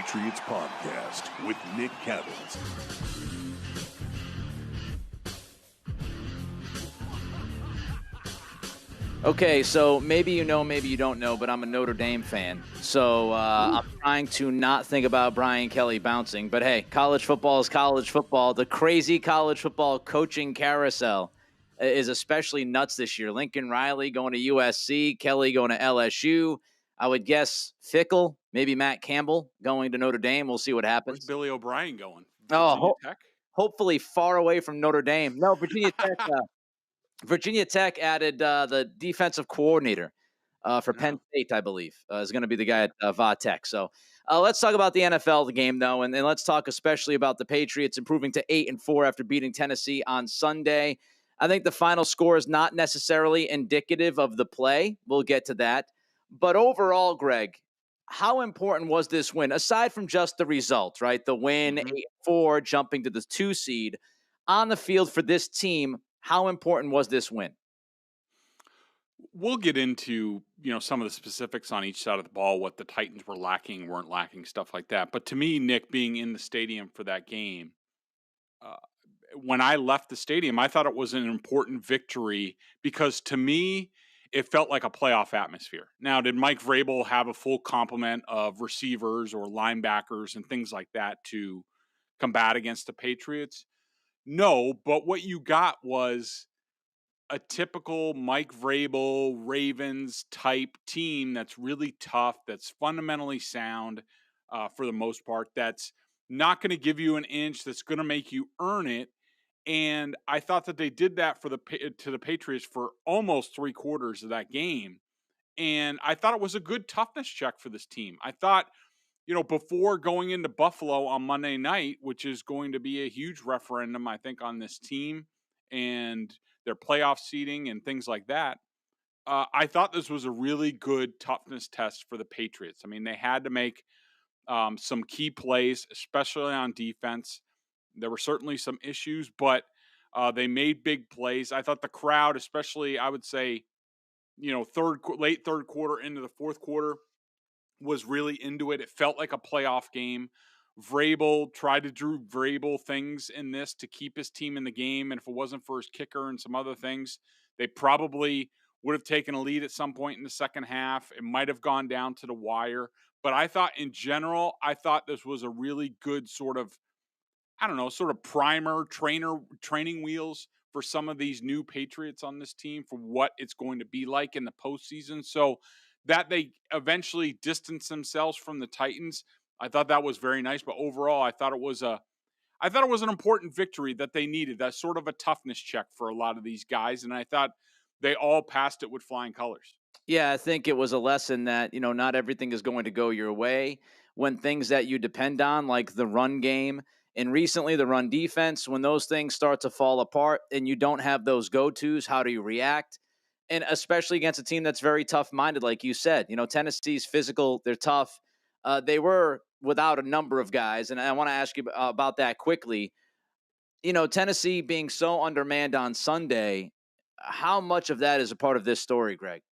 Patriots Podcast with Nick Cavins. Okay, so maybe you know, maybe you don't know, but I'm a Notre Dame fan. So I'm trying to not think about Brian Kelly bouncing. But hey, college football is college football. The crazy college football coaching carousel is especially nuts this year. Lincoln Riley going to USC, Kelly going to LSU. I would guess Fickle, maybe Matt Campbell going to Notre Dame. We'll see what happens. Where's Billy O'Brien going? Virginia Tech? Hopefully far away from Notre Dame. No, Virginia Tech. Virginia Tech added the defensive coordinator for Penn State, I believe, is going to be the guy at Va Tech. So let's talk about the NFL game, though, and let's talk especially about the Patriots improving to 8-4 after beating Tennessee on Sunday. I think the final score is not necessarily indicative of the play. We'll get to that. But overall, Greg, how important was this win, aside from just the result, right? The win, 8-4, jumping to the 2 seed. On the field for this team, how important was this win? We'll get into, some of the specifics on each side of the ball, what the Titans were lacking, weren't lacking, stuff like that. But to me, Nick, being in the stadium for that game, when I left the stadium, I thought it was an important victory because to me, it felt like a playoff atmosphere. Now, did Mike Vrabel have a full complement of receivers or linebackers and things like that to combat against the Patriots? No, but what you got was a typical Mike Vrabel, Ravens type team that's really tough, that's fundamentally sound for the most part, that's not going to give you an inch, that's going to make you earn it. And I thought that they did that to the Patriots for almost 3/4 of that game. And I thought it was a good toughness check for this team. I thought, before going into Buffalo on Monday night, which is going to be a huge referendum, I think, on this team and their playoff seeding and things like that, I thought this was a really good toughness test for the Patriots. I mean, they had to make some key plays, especially on defense. There were certainly some issues, but they made big plays. I thought the crowd, especially, I would say, late third quarter into the fourth quarter, was really into it. It felt like a playoff game. Vrabel tried to do Vrabel things in this to keep his team in the game. And if it wasn't for his kicker and some other things, they probably would have taken a lead at some point in the second half. It might have gone down to the wire. But I thought in general, this was a really good sort of primer, training wheels for some of these new Patriots on this team for what it's going to be like in the postseason. So that they eventually distance themselves from the Titans, I thought that was very nice. But overall, I thought it was an important victory that they needed. That's sort of a toughness check for a lot of these guys, and I thought they all passed it with flying colors. Yeah, I think it was a lesson that, not everything is going to go your way when things that you depend on, like the run game and recently the run defense, when those things start to fall apart and you don't have those go-tos, how do you react? And especially against a team that's very tough-minded, like you said. Tennessee's physical, they're tough. They were without a number of guys, and I want to ask you about that quickly. Tennessee being so undermanned on Sunday, how much of that is a part of this story, Greg?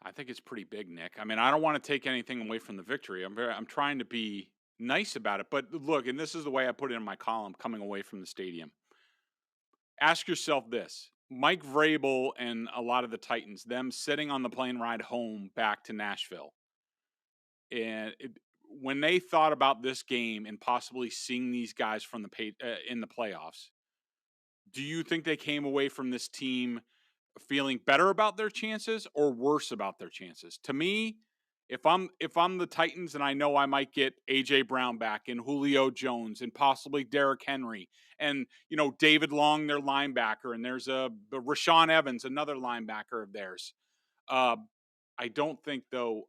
I think it's pretty big, Nick. I mean, I don't want to take anything away from the victory. I'm trying to be nice about it. But look, and this is the way I put it in my column coming away from the stadium. Ask yourself this. Mike Vrabel and a lot of the Titans, them sitting on the plane ride home back to Nashville. And when they thought about this game and possibly seeing these guys from in the playoffs, do you think they came away from this team feeling better about their chances or worse about their chances? To me, if I'm the Titans and I know I might get A.J. Brown back and Julio Jones and possibly Derrick Henry and, David Long, their linebacker, and there's Rashawn Evans, another linebacker of theirs. I don't think, though,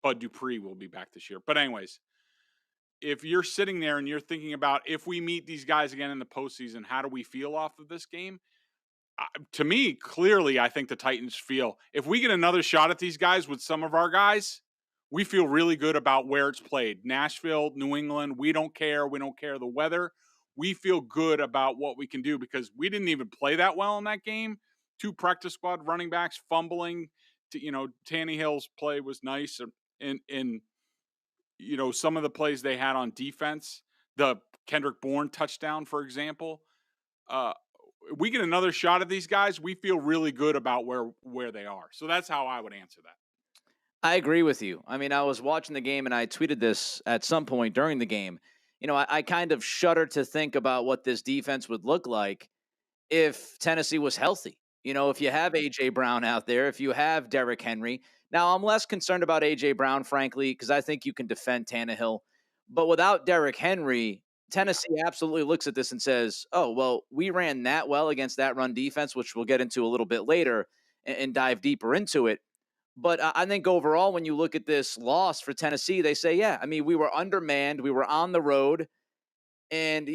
Bud Dupree will be back this year. But anyways, if you're sitting there and you're thinking about if we meet these guys again in the postseason, how do we feel off of this game? To me, clearly, I think the Titans feel if we get another shot at these guys with some of our guys, we feel really good about where it's played. Nashville, New England, we don't care. We don't care the weather. We feel good about what we can do because we didn't even play that well in that game. 2 practice squad running backs fumbling. Tannehill's play was nice. And some of the plays they had on defense, the Kendrick Bourne touchdown, for example, we get another shot at these guys, we feel really good about where they are. So that's how I would answer that. I agree with you. I mean, I was watching the game and I tweeted this at some point during the game. I kind of shudder to think about what this defense would look like if Tennessee was healthy. If you have A.J. Brown out there, if you have Derrick Henry. Now, I'm less concerned about A.J. Brown, frankly, because I think you can defend Tannehill. But without Derrick Henry, Tennessee absolutely looks at this and says, oh, well, we ran that well against that run defense, which we'll get into a little bit later and dive deeper into it. But I think overall, when you look at this loss for Tennessee, they say, yeah, I mean, we were undermanned. We were on the road. And,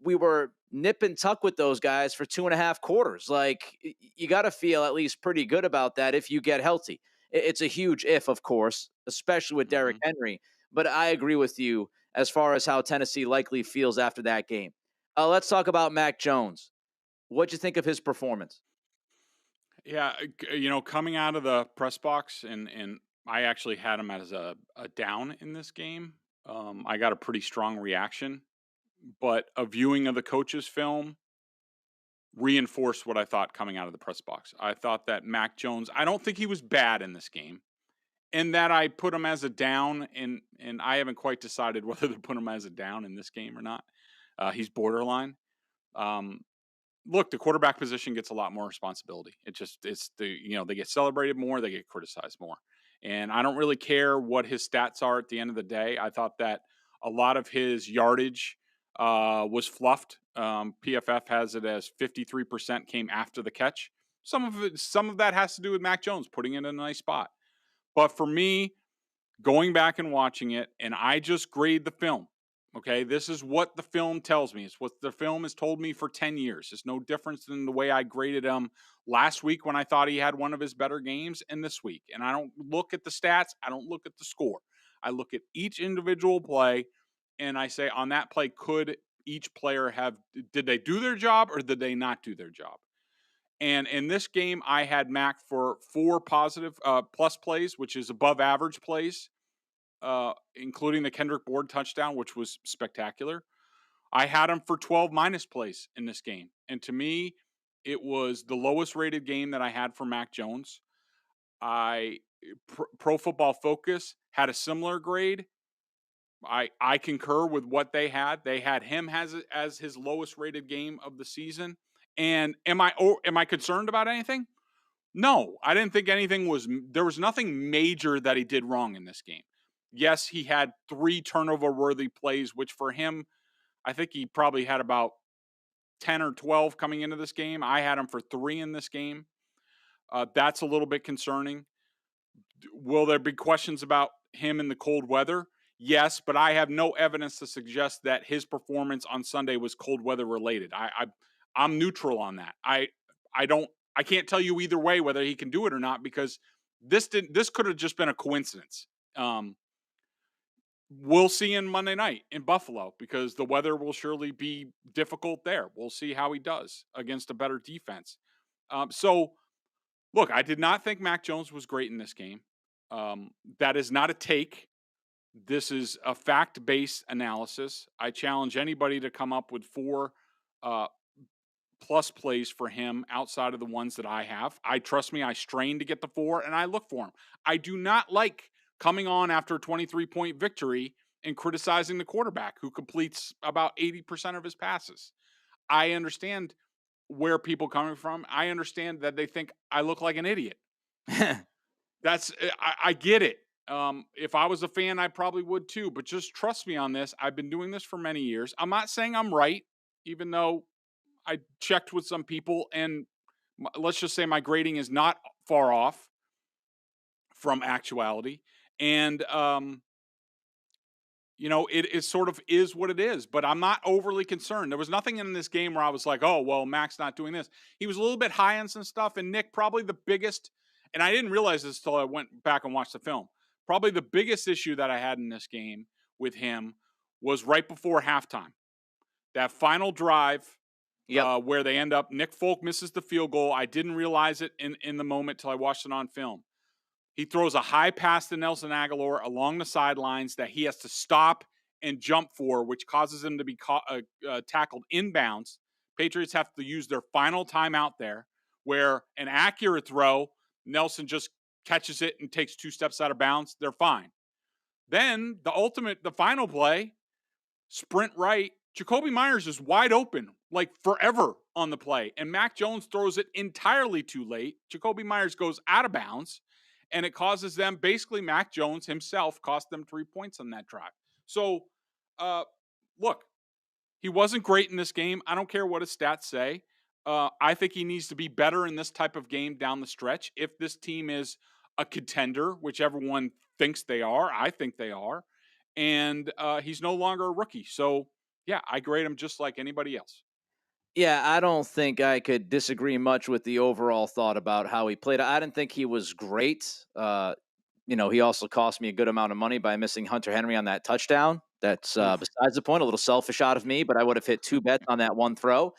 we were nip and tuck with those guys for 2.5 quarters. Like, you got to feel at least pretty good about that if you get healthy. It's a huge if, of course, especially with Derrick Henry. But I agree with you as far as how Tennessee likely feels after that game. Let's talk about Mac Jones. What'd you think of his performance? Yeah, coming out of the press box, and I actually had him as a down in this game. I got a pretty strong reaction, but a viewing of the coach's film reinforced what I thought coming out of the press box. I thought that Mac Jones, I don't think he was bad in this game, and that I put him as a down, and I haven't quite decided whether to put him as a down in this game or not. He's borderline. Look, the quarterback position gets a lot more responsibility. They get celebrated more, they get criticized more. And I don't really care what his stats are at the end of the day. I thought that a lot of his yardage was fluffed. PFF has it as 53% came after the catch. Some of that has to do with Mac Jones putting it in a nice spot. But for me, going back and watching it, and I just grade the film. Okay, this is what the film tells me. It's what the film has told me for 10 years. It's no difference than the way I graded him last week when I thought he had one of his better games, and this week. And I don't look at the stats. I don't look at the score. I look at each individual play, and I say, on that play, could each player did they do their job or did they not do their job? And in this game, I had Mac for 4 positive plus plays, which is above average plays. Including the Kendrick Bourne touchdown, which was spectacular. I had him for 12 minus plays in this game. And to me, it was the lowest rated game that I had for Mac Jones. Pro Football Focus had a similar grade. I concur with what they had. They had him as his lowest rated game of the season. And am I concerned about anything? No, I didn't think there was nothing major that he did wrong in this game. Yes, he had 3 turnover-worthy plays, which for him, I think he probably had about 10 or 12 coming into this game. I had him for 3 in this game. That's a little bit concerning. Will there be questions about him in the cold weather? Yes, but I have no evidence to suggest that his performance on Sunday was cold weather related. I'm neutral on that. I can't tell you either way whether he can do it or not, because this could have just been a coincidence. We'll see in Monday night in Buffalo, because the weather will surely be difficult there. We'll see how he does against a better defense. So, look, I did not think Mac Jones was great in this game. That is not a take. This is a fact-based analysis. I challenge anybody to come up with 4 plus plays for him outside of the ones that I have. Trust me, I strain to get the 4, and I look for them. I do not like coming on after a 23-point victory and criticizing the quarterback who completes about 80% of his passes. I understand where people are coming from. I understand that they think I look like an idiot. I get it. If I was a fan, I probably would too, but just trust me on this. I've been doing this for many years. I'm not saying I'm right, even though I checked with some people, and let's just say my grading is not far off from actuality. And, it sort of is what it is, but I'm not overly concerned. There was nothing in this game where I was like, oh, well, Mac's not doing this. He was a little bit high on some stuff. And Nick, probably the biggest, and I didn't realize this until I went back and watched the film. Probably the biggest issue that I had in this game with him was right before halftime. That final drive, where they end up, Nick Folk misses the field goal. I didn't realize it in the moment till I watched it on film. He throws a high pass to Nelson Aguilar along the sidelines that he has to stop and jump for, which causes him to be tackled inbounds. Patriots have to use their final timeout there, where an accurate throw, Nelson just catches it and takes 2 steps out of bounds. They're fine. Then the final play, sprint right. Jacoby Myers is wide open, like forever on the play. And Mac Jones throws it entirely too late. Jacoby Myers goes out of bounds, and it causes them, basically Mac Jones himself cost them 3 points on that drive. So, look, he wasn't great in this game. I don't care what his stats say. I think he needs to be better in this type of game down the stretch. If this team is a contender, which everyone thinks they are, I think they are. And he's no longer a rookie. So, yeah, I grade him just like anybody else. Yeah, I don't think I could disagree much with the overall thought about how he played. I didn't think he was great. He also cost me a good amount of money by missing Hunter Henry on that touchdown. That's besides the point, a little selfish out of me, but I would have hit 2 bets on that one throw.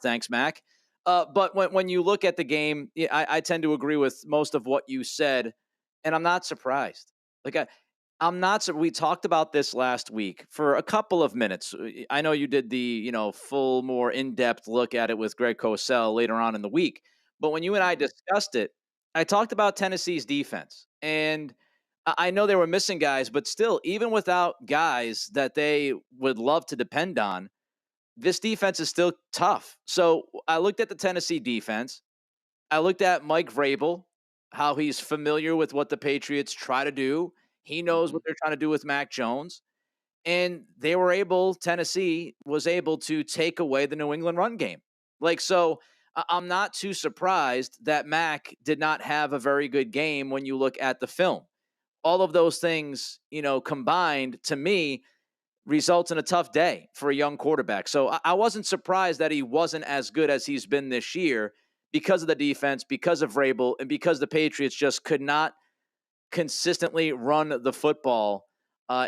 Thanks, Mac. But when you look at the game, I tend to agree with most of what you said, and I'm not surprised. I'm not. We talked about this last week for a couple of minutes. I know you did the full, more in-depth look at it with Greg Cosell later on in the week. But when you and I discussed it, I talked about Tennessee's defense, and I know they were missing guys, but still, even without guys that they would love to depend on, this defense is still tough. So I looked at the Tennessee defense. I looked at Mike Vrabel, how he's familiar with what the Patriots try to do. He knows what they're trying to do with Mac Jones. And Tennessee was able to take away the New England run game. So I'm not too surprised that Mac did not have a very good game when you look at the film. All of those things, combined to me results in a tough day for a young quarterback. So I wasn't surprised that he wasn't as good as he's been this year because of the defense, because of Vrabel, and because the Patriots just could not consistently run the football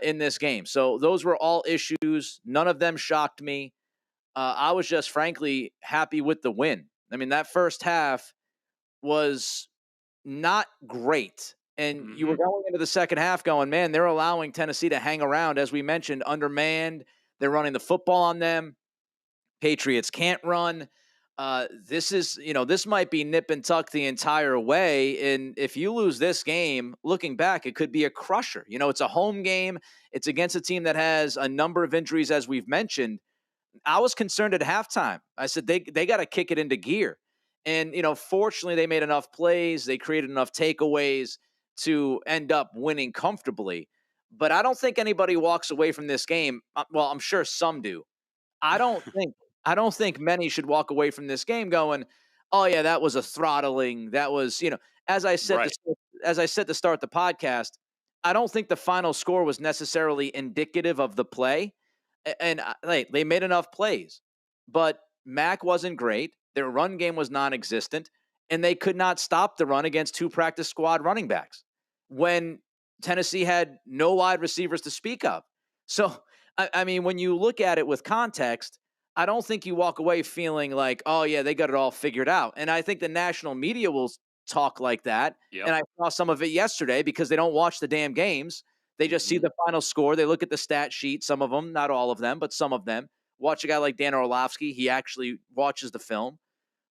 in this game. So those were all issues. None of them shocked me. I was just frankly happy with the win. I mean, that first half was not great. And you were going into the second half going, man, they're allowing Tennessee to hang around, as we mentioned, undermanned. They're running the football on them. Patriots can't run. This might be nip and tuck the entire way. And if you lose this game, looking back, it could be a crusher. It's a home game. It's against a team that has a number of injuries, as we've mentioned. I was concerned at halftime. I said, they got to kick it into gear. And, fortunately, they made enough plays. They created enough takeaways to end up winning comfortably. But I don't think anybody walks away from this game. Well, I'm sure some do. I don't think many should walk away from this game going, "Oh yeah, that was a throttling. That was, as I said, Right. as I said to start the podcast, I don't think the final score was necessarily indicative of the play. And they made enough plays, but Mac wasn't great. Their run game was non-existent, and they could not stop the run against 2 practice squad running backs when Tennessee had no wide receivers to speak of. So, I mean, when you look at it with context, I don't think you walk away feeling like, oh, yeah, they got it all figured out. And I think the national media will talk like that. Yep. And I saw some of it yesterday because they don't watch the damn games. They just see the final score. They look at the stat sheet, some of them, not all of them, but some of them. Watch a guy like Dan Orlovsky. He actually watches the film.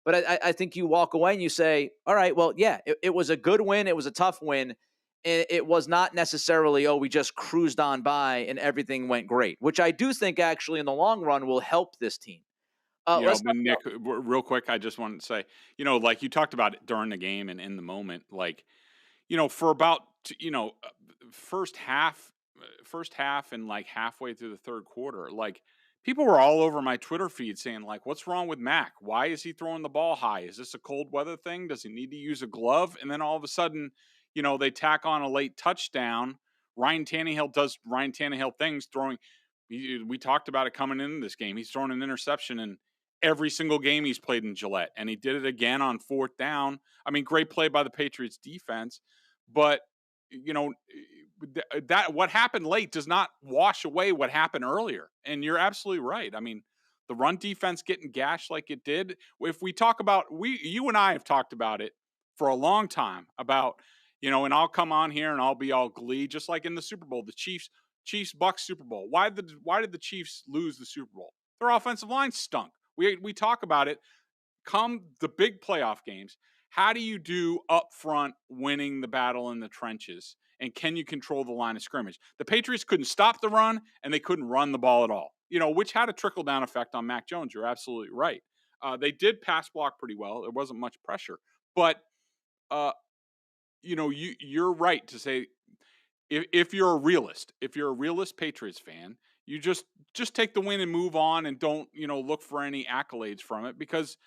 But I think you walk away and you say, all right, well, yeah, it was a good win. It was a tough win. It was not necessarily, we just cruised on by and everything went great, which I do think actually in the long run will help this team. Nick, real quick, I just wanted to say, like you talked about it during the game and in the moment, like, for about, first half and like halfway through the third quarter, like people were all over my Twitter feed saying like, what's wrong with Mac? Why is he throwing the ball high? Is this a cold weather thing? Does he need to use a glove? And then all of a sudden, they tack on a late touchdown. Ryan Tannehill does Ryan Tannehill things throwing. We talked about it coming into this game. He's thrown an interception in every single game he's played in Gillette, and he did it again on 4th down. I mean, great play by the Patriots defense, but that what happened late does not wash away what happened earlier. And you're absolutely right. I mean, the run defense getting gashed like it did. If we talk about, you and I have talked about it for a long time about, And I'll come on here and I'll be all glee, just like in the Super Bowl, the Chiefs Bucks Super Bowl. Why did the Chiefs lose the Super Bowl? Their offensive line stunk. We talk about it. Come the big playoff games, how do you do up front winning the battle in the trenches? And can you control the line of scrimmage? The Patriots couldn't stop the run, and they couldn't run the ball at all, which had a trickle-down effect on Mac Jones. You're absolutely right. They did pass block pretty well. There wasn't much pressure. But, you're right to say if you're a realist Patriots fan, you just take the win and move on and don't, look for any accolades from it, because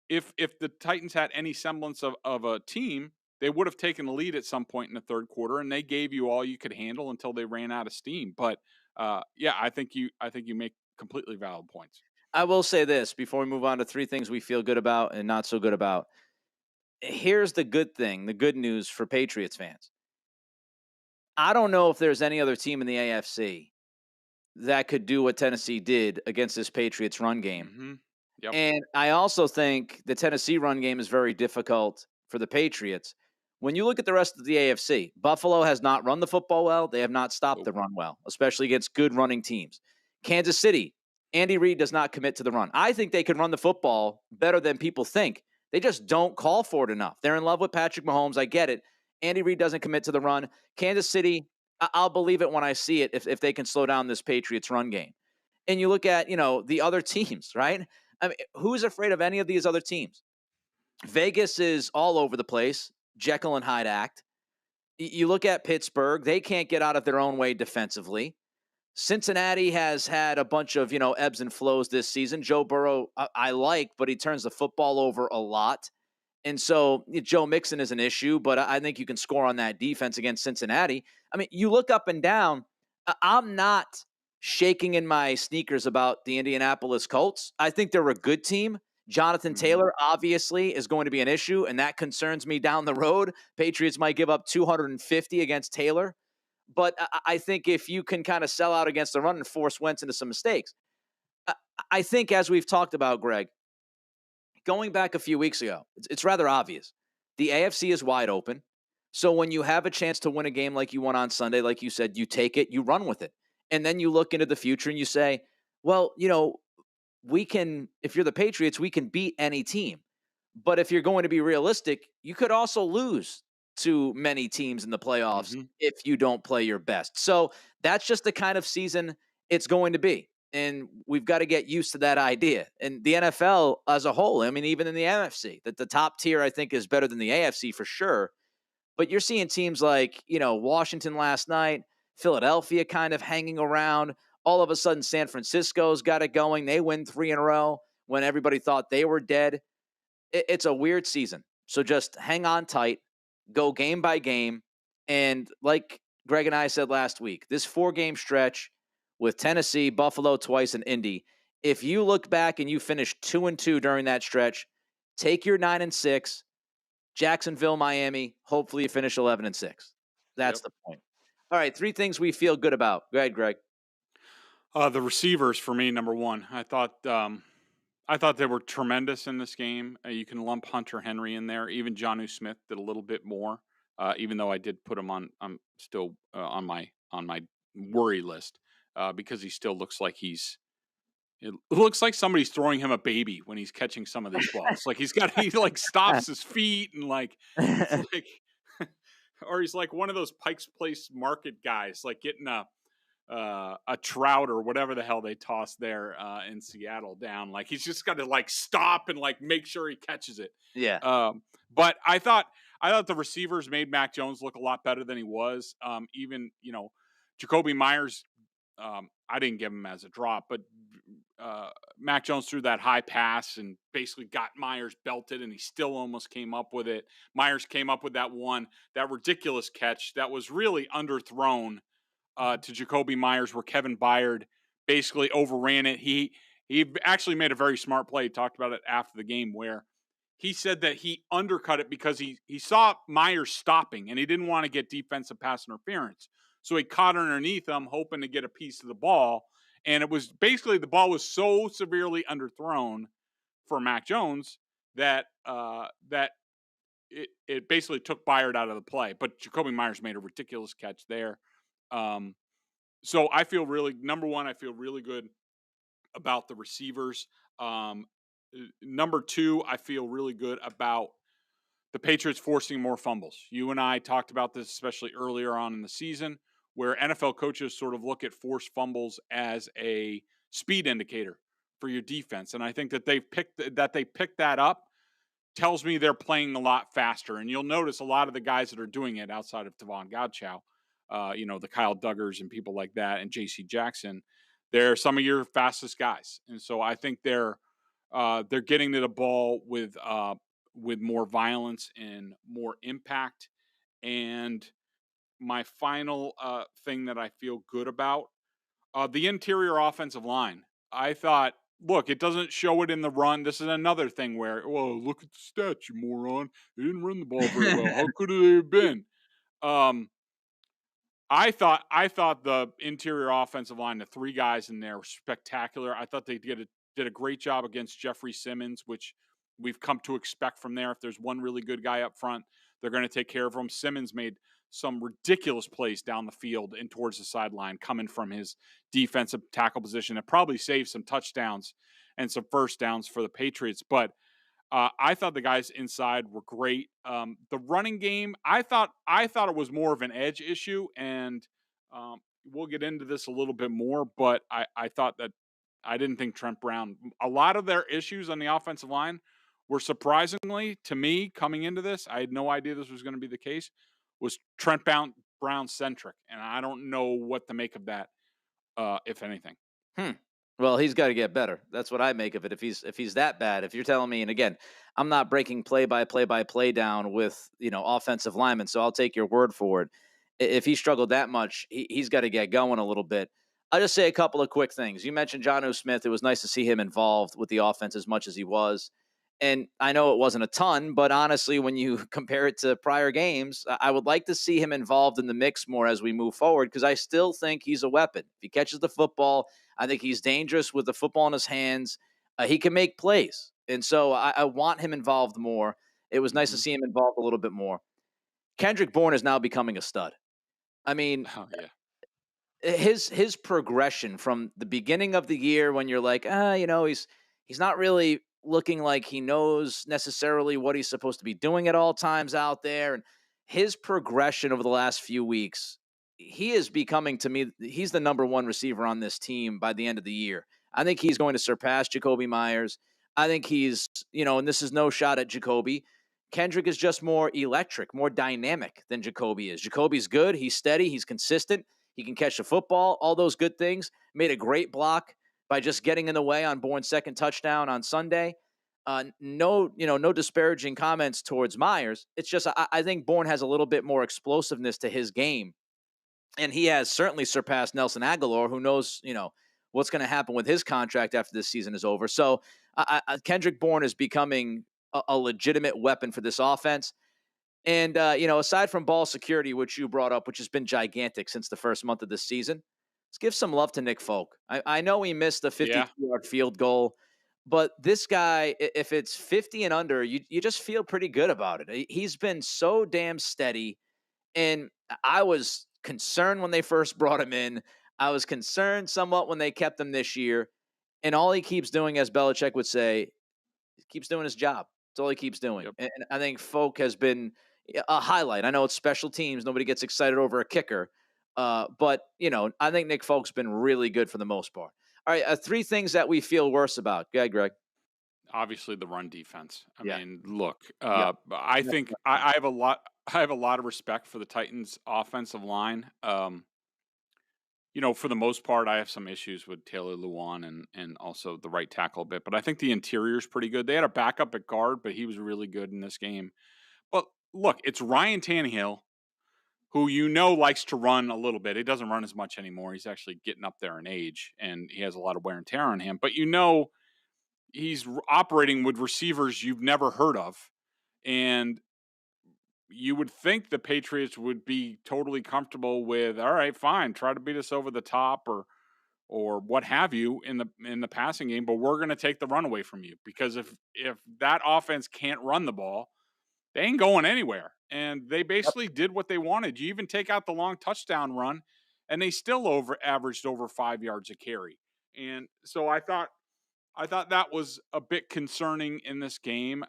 if the Titans had any semblance of a team, they would have taken the lead at some point in the third quarter, and they gave you all you could handle until they ran out of steam. But I think you make completely valid points. I will say this before we move on to three things we feel good about and not so good about. Here's the good thing, the good news for Patriots fans. I don't know if there's any other team in the AFC that could do what Tennessee did against this Patriots run game. Mm-hmm. Yep. And I also think the Tennessee run game is very difficult for the Patriots. When you look at the rest of the AFC, Buffalo has not run the football well. They have not stopped the run well, especially against good running teams. Kansas City, Andy Reid does not commit to the run. I think they can run the football better than people think. They just don't call for it enough. They're in love with Patrick Mahomes. I get it. Andy Reid doesn't commit to the run. Kansas City, I'll believe it when I see it if they can slow down this Patriots run game. And you look at, the other teams, right? I mean, who's afraid of any of these other teams? Vegas is all over the place. Jekyll and Hyde act. You look at Pittsburgh, they can't get out of their own way defensively. Cincinnati has had a bunch of, ebbs and flows this season. Joe Burrow, I like, but he turns the football over a lot. And so Joe Mixon is an issue, but I think you can score on that defense against Cincinnati. I mean, you look up and down. I'm not shaking in my sneakers about the Indianapolis Colts. I think they're a good team. Jonathan Taylor obviously is going to be an issue, and that concerns me down the road. Patriots might give up 250 against Taylor. But I think if you can kind of sell out against the run and force Wentz into some mistakes, I think as we've talked about, Greg, going back a few weeks ago, it's rather obvious. The AFC is wide open. So when you have a chance to win a game like you won on Sunday, like you said, you take it, you run with it. And then you look into the future and you say, well, we can, if you're the Patriots, we can beat any team. But if you're going to be realistic, you could also lose to many teams in the playoffs if you don't play your best. So that's just the kind of season it's going to be. And we've got to get used to that idea. And the NFL as a whole, I mean, even in the NFC, that the top tier, I think, is better than the AFC for sure. But you're seeing teams like, Washington last night, Philadelphia kind of hanging around. All of a sudden, San Francisco's got it going. They win 3 in a row when everybody thought they were dead. It's a weird season. So just hang on tight, go game by game. And like Greg and I said last week, this 4-game stretch with Tennessee, Buffalo twice, and Indy, if you look back and you finish 2-2 during that stretch, take your 9-6, Jacksonville, Miami, hopefully you finish 11-6. That's the point. All right, 3 things we feel good about. Go ahead, Greg. The receivers for me, number one. I thought they were tremendous in this game. You can lump Hunter Henry in there. Even Jonnu Smith did a little bit more, even though I did put him on. I'm still on my worry list because he still looks like it looks like somebody's throwing him a baby when he's catching some of these balls. Like he stops his feet and or he's like one of those Pike's Place market guys, like getting a trout or whatever the hell they toss there in Seattle down. Like he's just got to stop and make sure he catches it. Yeah. But I thought the receivers made Mac Jones look a lot better than he was. Even Jacoby Myers, I didn't give him as a drop, but Mac Jones threw that high pass and basically got Myers belted, and he still almost came up with it. Myers came up with that ridiculous catch that was really underthrown to Jacoby Myers, where Kevin Byard basically overran it. He actually made a very smart play. He talked about it after the game, where he said that he undercut it because he saw Myers stopping and he didn't want to get defensive pass interference. So he caught underneath him, hoping to get a piece of the ball. And it was basically the ball was so severely underthrown for Mac Jones that it basically took Byard out of the play. But Jacoby Myers made a ridiculous catch there. So I feel number one, I feel really good about the receivers. Number two, I feel really good about the Patriots forcing more fumbles. You and I talked about this, especially earlier on in the season, where NFL coaches sort of look at forced fumbles as a speed indicator for your defense. And I think that they picked that up tells me they're playing a lot faster. And you'll notice a lot of the guys that are doing it outside of Tavon Godchow, the Kyle Duggars and people like that, and J.C. Jackson, they're some of your fastest guys. And so I think they're getting to the ball with more violence and more impact. And my final thing that I feel good about, the interior offensive line. I thought, look, it doesn't show it in the run. This is another thing where, whoa, look at the stats, you moron. They didn't run the ball very well. How could they have been? I thought the interior offensive line, the three guys in there, were spectacular. I thought they did a great job against Jeffrey Simmons, which we've come to expect from there. If there's one really good guy up front, they're going to take care of him. Simmons made some ridiculous plays down the field and towards the sideline coming from his defensive tackle position. It probably saved some touchdowns and some first downs for the Patriots. But I thought the guys inside were great. The running game, I thought it was more of an edge issue, and we'll get into this a little bit more, but I thought that I didn't think Trent Brown, a lot of their issues on the offensive line were surprisingly, to me, coming into this, I had no idea this was going to be the case, was Trent Brown centric, and I don't know what to make of that, if anything. Well, he's got to get better. That's what I make of it. If he's that bad, if you're telling me, and again, I'm not breaking play by play down with offensive linemen, so I'll take your word for it. If he struggled that much, he's got to get going a little bit. I'll just say a couple of quick things. You mentioned Jonnu Smith. It was nice to see him involved with the offense as much as he was. And I know it wasn't a ton, but honestly, when you compare it to prior games, I would like to see him involved in the mix more as we move forward, because I still think he's a weapon. If he catches the football, I think he's dangerous with the football in his hands. He can make plays. And so I want him involved more. It was nice to see him involved a little bit more. Kendrick Bourne is now becoming a stud. I mean, his progression from the beginning of the year, when you're like, he's not really looking like he knows necessarily what he's supposed to be doing at all times out there. And his progression over the last few weeks, he is becoming, to me, he's the number one receiver on this team by the end of the year. I think he's going to surpass Jacoby Myers. I think he's, and this is no shot at Jacoby. Kendrick is just more electric, more dynamic than Jacoby is. Jacoby's good. He's steady. He's consistent. He can catch the football, all those good things. Made a great block by just getting in the way on Bourne's second touchdown on Sunday. No disparaging comments towards Myers. It's just I think Bourne has a little bit more explosiveness to his game, and he has certainly surpassed Nelson Aguilar, who knows what's going to happen with his contract after this season is over. So Kendrick Bourne is becoming a legitimate weapon for this offense. And, aside from ball security, which you brought up, which has been gigantic since the first month of this season, let's give some love to Nick Folk. I know he missed the 52-yard field goal, but this guy, if it's 50 and under, you just feel pretty good about it. He's been so damn steady, and I was concerned when they first brought him in. I was concerned somewhat when they kept him this year, and all he keeps doing, as Belichick would say, he keeps doing his job. That's all he keeps doing. Yep. And I think Folk has been a highlight. I know it's special teams. Nobody gets excited over a kicker. But, I think Nick Folk's been really good for the most part. All right, three things that we feel worse about. Go ahead, Greg. Obviously, the run defense. I mean, look, I think I have a lot of respect for the Titans' offensive line. For the most part, I have some issues with Taylor Lewan and also the right tackle a bit. But I think the interior is pretty good. They had a backup at guard, but he was really good in this game. But look, it's Ryan Tannehill, who likes to run a little bit. He doesn't run as much anymore. He's actually getting up there in age, and he has a lot of wear and tear on him. But he's operating with receivers you've never heard of. And you would think the Patriots would be totally comfortable with, all right, fine, try to beat us over the top or what have you in the passing game, but we're going to take the run away from you, because if that offense can't run the ball, they ain't going anywhere. And they basically did what they wanted. You even take out the long touchdown run, and they still averaged over 5 yards a carry. And so I thought that was a bit concerning in this game.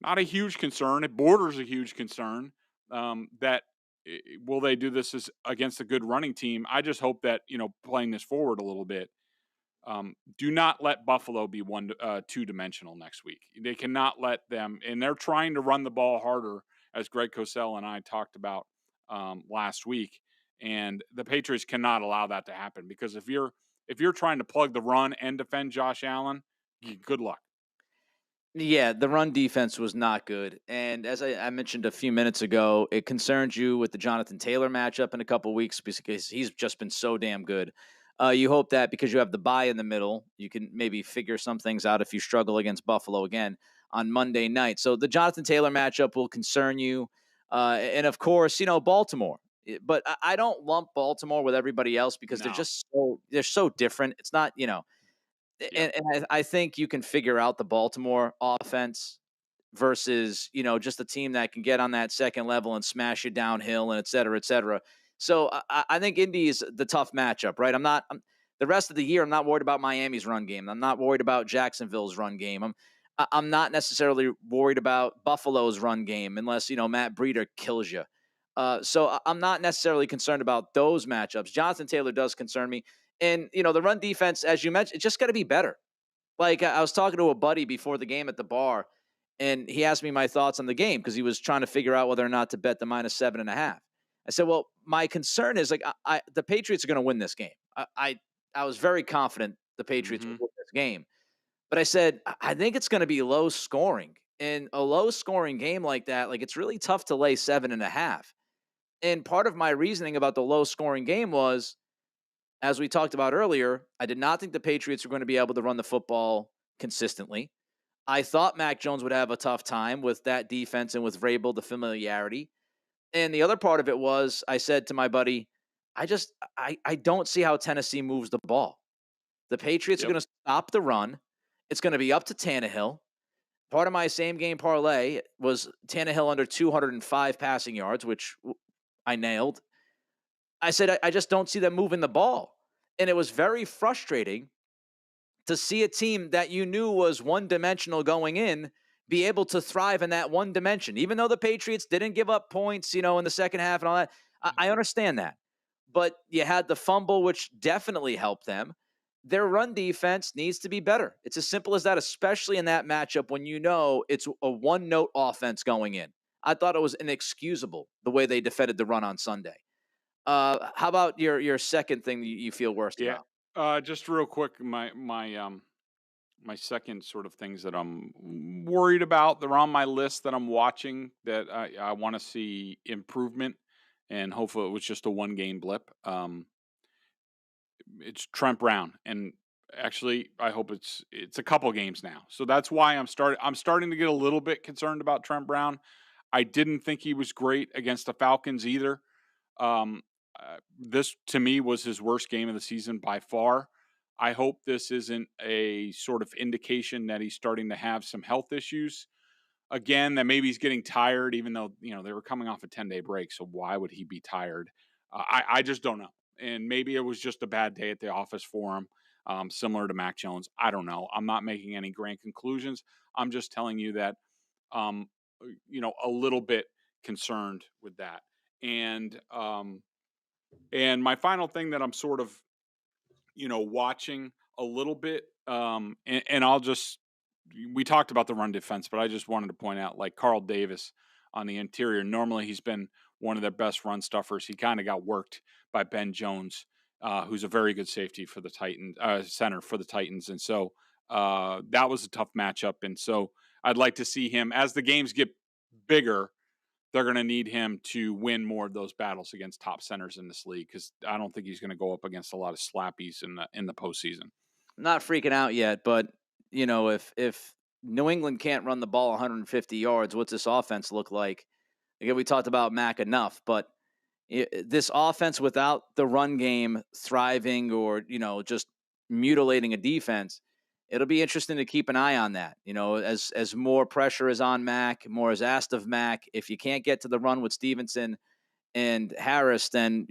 Not a huge concern. It borders a huge concern. That will they do this against a good running team? I just hope that playing this forward a little bit. Do not let Buffalo be two-dimensional next week. They cannot let them, and they're trying to run the ball harder, as Greg Cosell and I talked about last week. And the Patriots cannot allow that to happen, because if you're trying to plug the run and defend Josh Allen, good luck. Yeah, the run defense was not good. And as I mentioned a few minutes ago, it concerns you with the Jonathan Taylor matchup in a couple weeks because he's just been so damn good. You hope that because you have the bye in the middle, you can maybe figure some things out if you struggle against Buffalo again on Monday night. So the Jonathan Taylor matchup will concern you. And of course, Baltimore. But I don't lump Baltimore with everybody else because No. they're so different. It's not, Yep. and I think you can figure out the Baltimore offense versus, just a team that can get on that second level and smash you downhill and et cetera, et cetera. So I think Indy is the tough matchup, right? The rest of the year, I'm not worried about Miami's run game. I'm not worried about Jacksonville's run game. I'm not necessarily worried about Buffalo's run game unless, Matt Breida kills you. So I'm not necessarily concerned about those matchups. Jonathan Taylor does concern me. And, the run defense, as you mentioned, it's just got to be better. Like I was talking to a buddy before the game at the bar, and he asked me my thoughts on the game because he was trying to figure out whether or not to bet the -7.5. I said, well, my concern is the Patriots are going to win this game. I was very confident the Patriots would win this game. But I said, I think it's going to be low scoring. In a low scoring game like that, like it's really tough to lay 7.5. And part of my reasoning about the low scoring game was, as we talked about earlier, I did not think the Patriots were going to be able to run the football consistently. I thought Mac Jones would have a tough time with that defense and with Vrabel, the familiarity. And the other part of it was, I said to my buddy, I don't see how Tennessee moves the ball. The Patriots are going to stop the run. It's going to be up to Tannehill. Part of my same game parlay was Tannehill under 205 passing yards, which I nailed. I said, I just don't see them moving the ball. And it was very frustrating to see a team that you knew was one-dimensional going in be able to thrive in that one dimension. Even though the Patriots didn't give up points, in the second half and all that, I understand that. But you had the fumble, which definitely helped them. Their run defense needs to be better. It's as simple as that, especially in that matchup when it's a one-note offense going in. I thought it was inexcusable the way they defended the run on Sunday. How about your second thing that you feel worst about? Just real quick, my second sort of things that I'm worried about, they're on my list that I'm watching, that I want to see improvement, and hopefully it was just a one-game blip. It's Trent Brown, and actually I hope it's a couple games now. So that's why I'm starting to get a little bit concerned about Trent Brown. I didn't think he was great against the Falcons either. This to me was his worst game of the season by far. I hope this isn't a sort of indication that he's starting to have some health issues again, that maybe he's getting tired, even though, they were coming off a 10-day break. So why would he be tired? I just don't know. And maybe it was just a bad day at the office for him, similar to Mac Jones. I don't know. I'm not making any grand conclusions. I'm just telling you that, a little bit concerned with that. And my final thing that I'm sort of, watching a little bit, and we talked about the run defense, but I just wanted to point out, like, Carl Davis on the interior. Normally he's been one of their best run stuffers. He kind of got worked by Ben Jones, who's a very good safety for the Titans, center for the Titans. And so that was a tough matchup. And so I'd like to see him, as the games get bigger, they're going to need him to win more of those battles against top centers in this league, because I don't think he's going to go up against a lot of slappies in the postseason. Not freaking out yet, but if New England can't run the ball 150 yards, what's this offense look like? Again, we talked about Mac enough, but this offense without the run game thriving or just mutilating a defense, it'll be interesting to keep an eye on that. As more pressure is on Mac, more is asked of Mac. If you can't get to the run with Stevenson and Harris, then,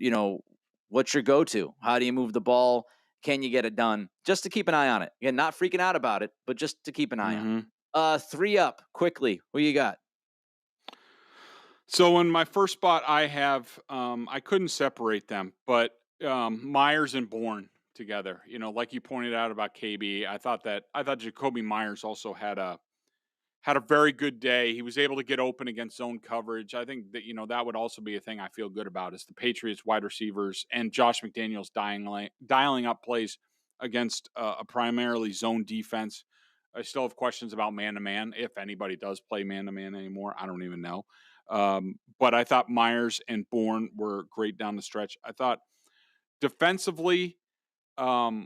what's your go-to? How do you move the ball? Can you get it done? Just to keep an eye on it. Again, not freaking out about it, but just to keep an eye on it. 3 up quickly. Who you got? So in my first spot, I have I couldn't separate them, but Myers and Bourne together. Like you pointed out about KB, I thought Jacoby Myers also had a very good day. He was able to get open against zone coverage. I think that that would also be a thing I feel good about is the Patriots wide receivers and Josh McDaniels dialing up plays against a primarily zone defense. I still have questions about man-to-man, if anybody does play man-to-man anymore. I don't even know. But I thought Myers and Bourne were great down the stretch. I thought defensively, I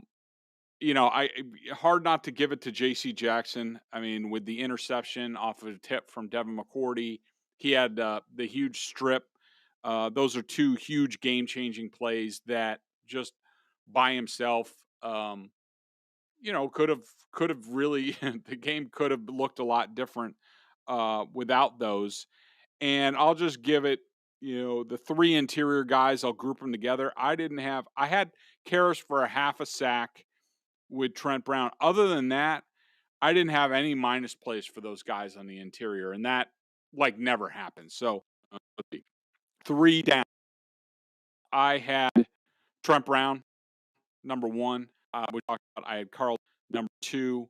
hard not to give it to J.C. Jackson. I mean, with the interception off of a tip from Devin McCourty, he had the huge strip. Those are 2 huge game-changing plays that just by himself, could have really the game could have looked a lot different without those. And I'll just give it, the 3 interior guys. I'll group them together. I had Karras for a half a sack with Trent Brown. Other than that, I didn't have any minus plays for those guys on the interior, and that never happens. So 3 down. I had Trent Brown, number 1. We talked about I had Carl, number 2,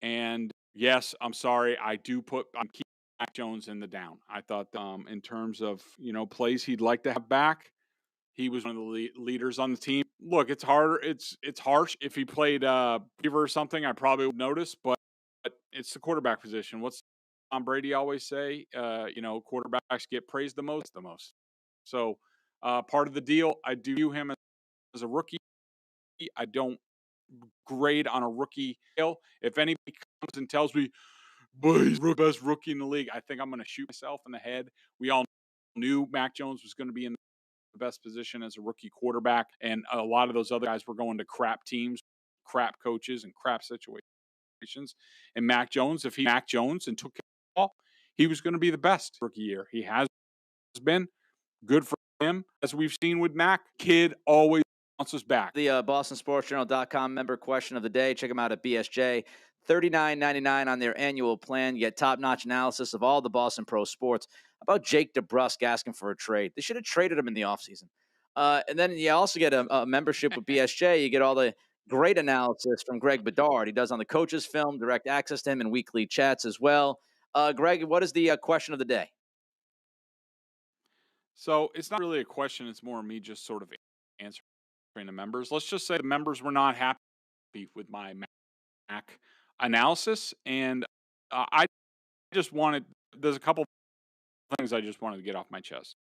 and yes, I'm sorry, I'm keeping Mac Jones in the down. I thought in terms of plays he'd like to have back, he was one of the leaders on the team. Look, it's harder. It's harsh. If he played Beaver or something, I probably would notice. But it's the quarterback position. What's Tom Brady always say? Quarterbacks get praised the most. So part of the deal, I do view him as a rookie. I don't grade on a rookie scale. If anybody comes and tells me, "But he's the best rookie in the league," I think I'm going to shoot myself in the head. We all knew Mac Jones was going to be in the best position as a rookie quarterback, and a lot of those other guys were going to crap teams, crap coaches, and crap situations. And Mac Jones, if he Mac Jones and took the ball, he was going to be the best rookie year. He has been. Good for him, as we've seen with Mac. Kid always wants us back. The BostonSportsJournal.com member question of the day. Check them out at BSJ. $39.99 on their annual plan. You get top-notch analysis of all the Boston pro sports. How about Jake DeBrusk asking for a trade? They should have traded him in the offseason. And then you also get a membership with BSJ. You get all the great analysis from Greg Bedard. He does on the coaches film, direct access to him, and weekly chats as well. Greg, what is the question of the day? So it's not really a question. It's more me just sort of answering the members. Let's just say the members were not happy with my Mac analysis. And I just there's a couple things I just wanted to get off my chest.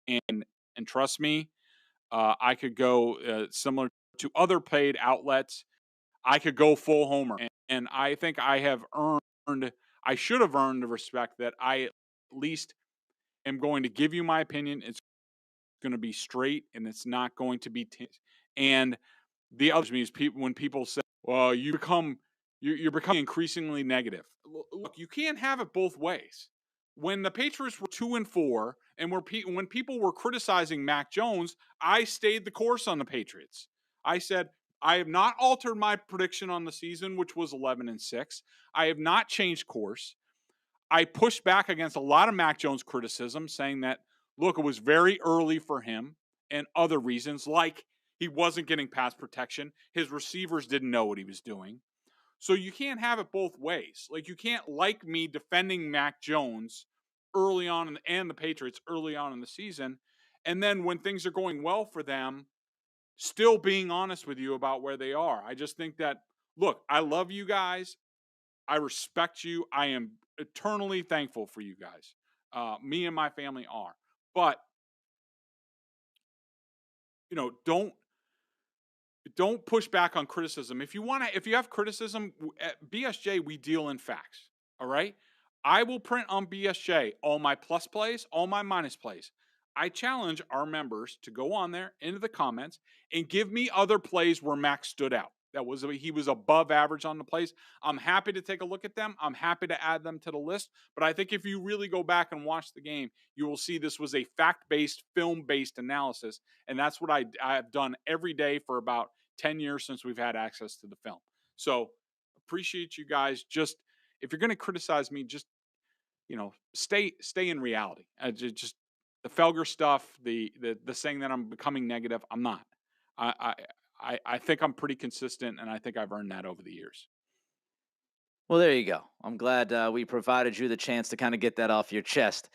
And trust me, I could go similar to other paid outlets. I could go full homer. And I think I should have earned the respect that I at least am going to give you my opinion. It's going to be straight, and it's not going to be and the other means when people say, "Well, you're becoming increasingly negative." Look, you can't have it both ways. When the Patriots were 2-4, and when people were criticizing Mac Jones, I stayed the course on the Patriots. I said, I have not altered my prediction on the season, which was 11-6. I have not changed course. I pushed back against a lot of Mac Jones criticism, saying that, look, it was very early for him and other reasons, like he wasn't getting pass protection. His receivers didn't know what he was doing. So you can't have it both ways. You can't like me defending Mac Jones early on and the Patriots early on in the season, and then when things are going well for them, still being honest with you about where they are. I just think that, look, I love you guys. I respect you. I am eternally thankful for you guys. Me and my family are. But, don't push back on criticism. If you have criticism at BSJ, we deal in facts. All right. I will print on BSJ all my plus plays, all my minus plays. I challenge our members to go on there into the comments and give me other plays where Mac stood out. he was above average on the plays. I'm happy to take a look at them. I'm happy to add them to the list. But I think if you really go back and watch the game, you will see this was a fact-based, film-based analysis. And that's what I have done every day for about 10 years since we've had access to the film. So appreciate you guys. Just, if you're going to criticize me, just, stay in reality. Just the Felger stuff, the saying that I'm becoming negative, I'm not. I think I'm pretty consistent, and I think I've earned that over the years. Well, there you go. I'm glad we provided you the chance to kind of get that off your chest.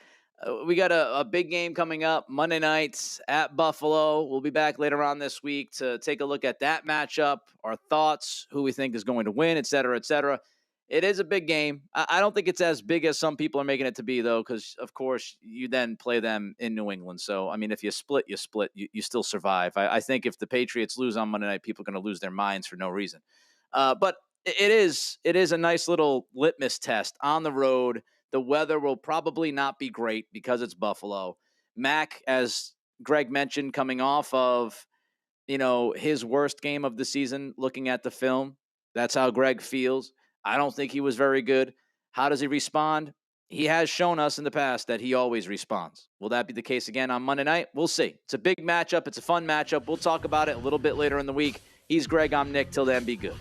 We got a big game coming up Monday nights at Buffalo. We'll be back later on this week to take a look at that matchup, our thoughts, who we think is going to win, et cetera, et cetera. It is a big game. I don't think it's as big as some people are making it to be, though, because, of course, you then play them in New England. So, I mean, if you split, you split. You still survive. I think if the Patriots lose on Monday night, people are going to lose their minds for no reason. But it is a nice little litmus test on the road. The weather will probably not be great because it's Buffalo. Mac, as Greg mentioned, coming off of, his worst game of the season, looking at the film. That's how Greg feels. I don't think he was very good. How does he respond? He has shown us in the past that he always responds. Will that be the case again on Monday night? We'll see. It's a big matchup. It's a fun matchup. We'll talk about it a little bit later in the week. He's Greg. I'm Nick. Till then, be good.